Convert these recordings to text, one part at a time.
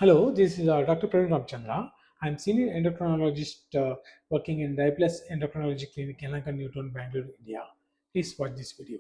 Hello, this is Dr. Peri-Menopausal. I'm senior endocrinologist working in Diabetes Endocrinology Clinic in Lanka, Newton, Bangalore, India. Please watch this video.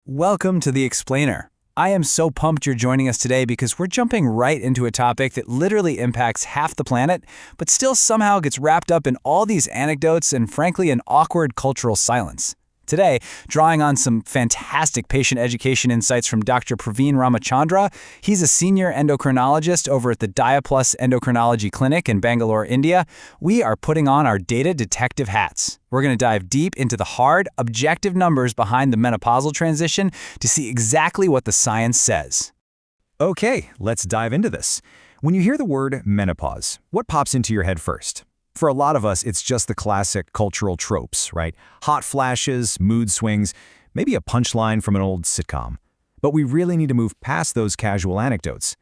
Welcome to The Explainer. I am so pumped you're joining us today because we're jumping right into a topic that literally impacts half the planet, but still somehow gets wrapped up in all these anecdotes and frankly an awkward cultural silence. Today, drawing on some fantastic patient education insights from Dr. Praveen Ramachandra, he's a senior endocrinologist over at the Diaplus Endocrinology Clinic in Bangalore, India. We are putting on our data detective hats. We're going to dive deep into the hard, objective numbers behind the menopausal transition to see exactly what the science says. Okay, let's dive into this. When you hear the word menopause, what pops into your head first? For a lot of us, it's just the classic cultural tropes, right? Hot flashes, mood swings, maybe a punchline from an old sitcom. But we really need to move past those casual anecdotes.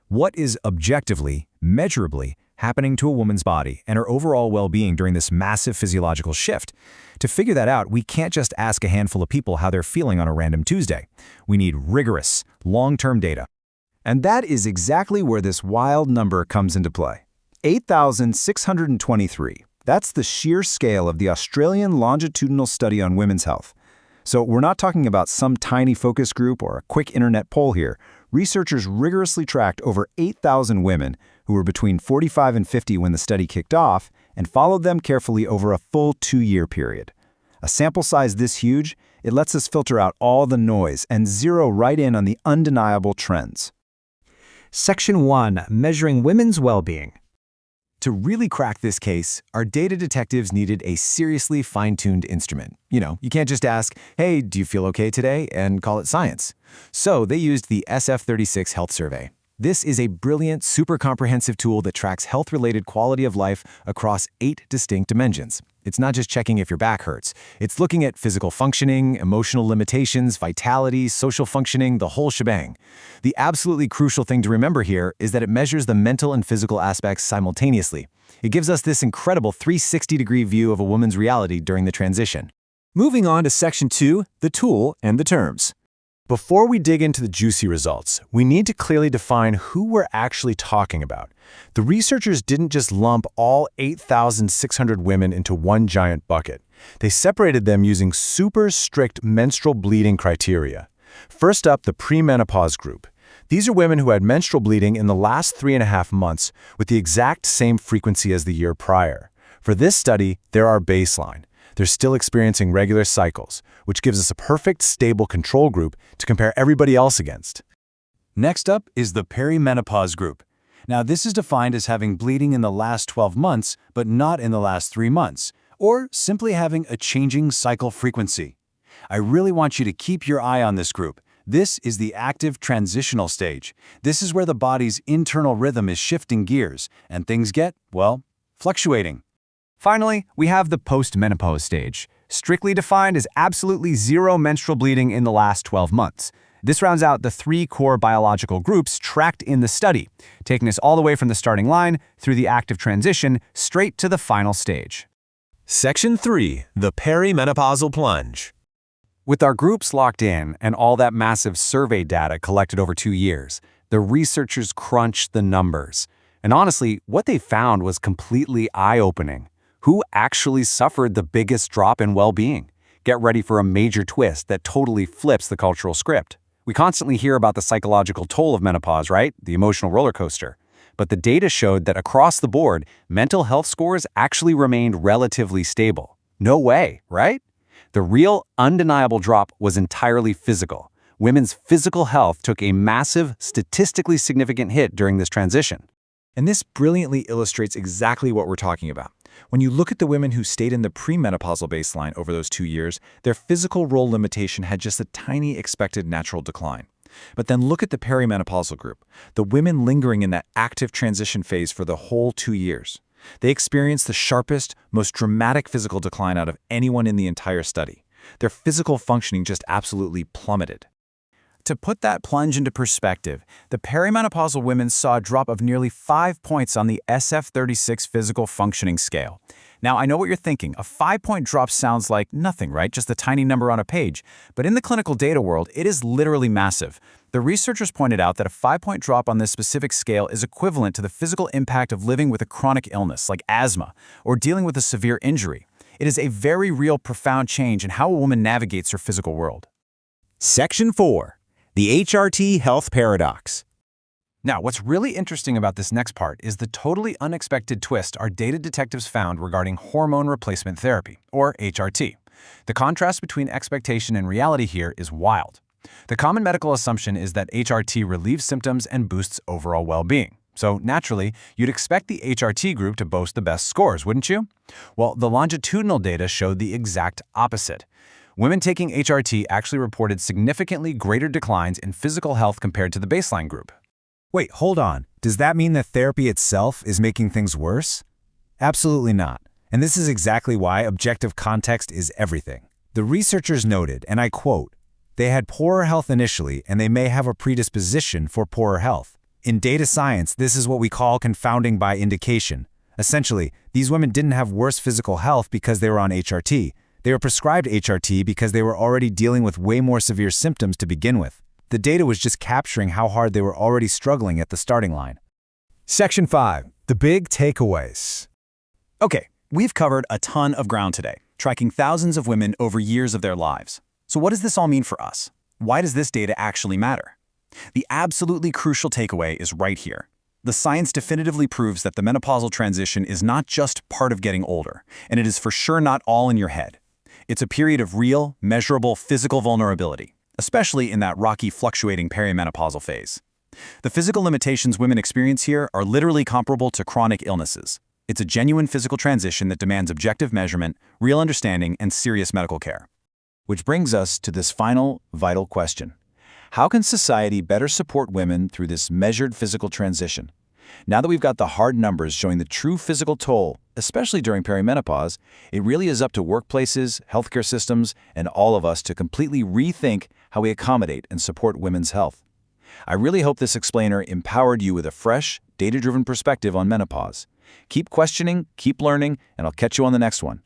What is objectively, measurably, happening to a woman's body and her overall well-being during this massive physiological shift? To figure that out, we can't just ask a handful of people how they're feeling on a random Tuesday. We need rigorous, long-term data. And that is exactly where this wild number comes into play. 8,623. That's the sheer scale of the Australian longitudinal study on women's health. So we're not talking about some tiny focus group or a quick internet poll here. Researchers rigorously tracked over 8,000 women who were between 45 and 50 when the study kicked off and followed them carefully over a full 2-year period. A sample size this huge, it lets us filter out all the noise and zero right in on the undeniable trends. Section 1. Measuring women's well-being. To really crack this case, our data detectives needed a seriously fine-tuned instrument. You can't just ask, hey, do you feel okay today, and call it science. So they used the SF36 Health Survey. This is a brilliant, super comprehensive tool that tracks health-related quality of life across 8 distinct dimensions. It's not just checking if your back hurts. It's looking at physical functioning, emotional limitations, vitality, social functioning, the whole shebang. The absolutely crucial thing to remember here is that it measures the mental and physical aspects simultaneously. It gives us this incredible 360-degree view of a woman's reality during the transition. Moving on to Section 2, the tool and the terms. Before we dig into the juicy results, we need to clearly define who we're actually talking about. The researchers didn't just lump all 8,600 women into one giant bucket. They separated them using super strict menstrual bleeding criteria. First up, the pre-menopause group. These are women who had menstrual bleeding in the last 3.5 months with the exact same frequency as the year prior. For this study, they're our baseline. They're still experiencing regular cycles, which gives us a perfect, stable control group to compare everybody else against. Next up is the peri-menopause group. Now, this is defined as having bleeding in the last 12 months, but not in the last 3 months, or simply having a changing cycle frequency. I really want you to keep your eye on this group. This is the active transitional stage. This is where the body's internal rhythm is shifting gears, and things get, well, fluctuating. Finally, we have the post-menopause stage, strictly defined as absolutely zero menstrual bleeding in the last 12 months. This rounds out the 3 core biological groups tracked in the study, taking us all the way from the starting line through the active transition straight to the final stage. Section 3. The Peri-Menopausal Plunge. With our groups locked in and all that massive survey data collected over 2 years, the researchers crunched the numbers. And honestly, what they found was completely eye-opening. Who actually suffered the biggest drop in well-being? Get ready for a major twist that totally flips the cultural script. We constantly hear about the psychological toll of menopause, right? The emotional roller coaster. But the data showed that across the board, mental health scores actually remained relatively stable. No way, right? The real, undeniable drop was entirely physical. Women's physical health took a massive, statistically significant hit during this transition. And this brilliantly illustrates exactly what we're talking about. When you look at the women who stayed in the premenopausal baseline over those 2 years, their physical role limitation had just a tiny expected natural decline. But then look at the perimenopausal group, the women lingering in that active transition phase for the whole 2 years. They experienced the sharpest, most dramatic physical decline out of anyone in the entire study. Their physical functioning just absolutely plummeted. To put that plunge into perspective, the perimenopausal women saw a drop of nearly 5 points on the SF36 physical functioning scale. Now, I know what you're thinking. A 5-point drop sounds like nothing, right? Just a tiny number on a page. But in the clinical data world, it is literally massive. The researchers pointed out that a 5-point drop on this specific scale is equivalent to the physical impact of living with a chronic illness like asthma or dealing with a severe injury. It is a very real, profound change in how a woman navigates her physical world. Section 4. The HRT Health Paradox. Now, what's really interesting about this next part is the totally unexpected twist our data detectives found regarding hormone replacement therapy, or HRT. The contrast between expectation and reality here is wild. The common medical assumption is that HRT relieves symptoms and boosts overall well-being. So naturally, you'd expect the HRT group to boast the best scores, wouldn't you? Well, the longitudinal data showed the exact opposite. Women taking HRT actually reported significantly greater declines in physical health compared to the baseline group. Wait, hold on. Does that mean that therapy itself is making things worse? Absolutely not. And this is exactly why objective context is everything. The researchers noted, and I quote, "They had poorer health initially, and they may have a predisposition for poorer health. In data science, this is what we call confounding by indication. Essentially, these women didn't have worse physical health because they were on HRT. They were prescribed HRT because they were already dealing with way more severe symptoms to begin with. The data was just capturing how hard they were already struggling at the starting line." Section 5. The Big Takeaways. Okay, we've covered a ton of ground today, tracking thousands of women over years of their lives. So what does this all mean for us? Why does this data actually matter? The absolutely crucial takeaway is right here. The science definitively proves that the menopausal transition is not just part of getting older, and it is for sure not all in your head. It's a period of real, measurable physical vulnerability, especially in that rocky, fluctuating perimenopausal phase. The physical limitations women experience here are literally comparable to chronic illnesses. It's a genuine physical transition that demands objective measurement, real understanding, and serious medical care. Which brings us to this final, vital question. How can society better support women through this measured physical transition? Now that we've got the hard numbers showing the true physical toll, especially during perimenopause, it really is up to workplaces, healthcare systems, and all of us to completely rethink how we accommodate and support women's health. I really hope this explainer empowered you with a fresh, data-driven perspective on menopause. Keep questioning, keep learning, and I'll catch you on the next one.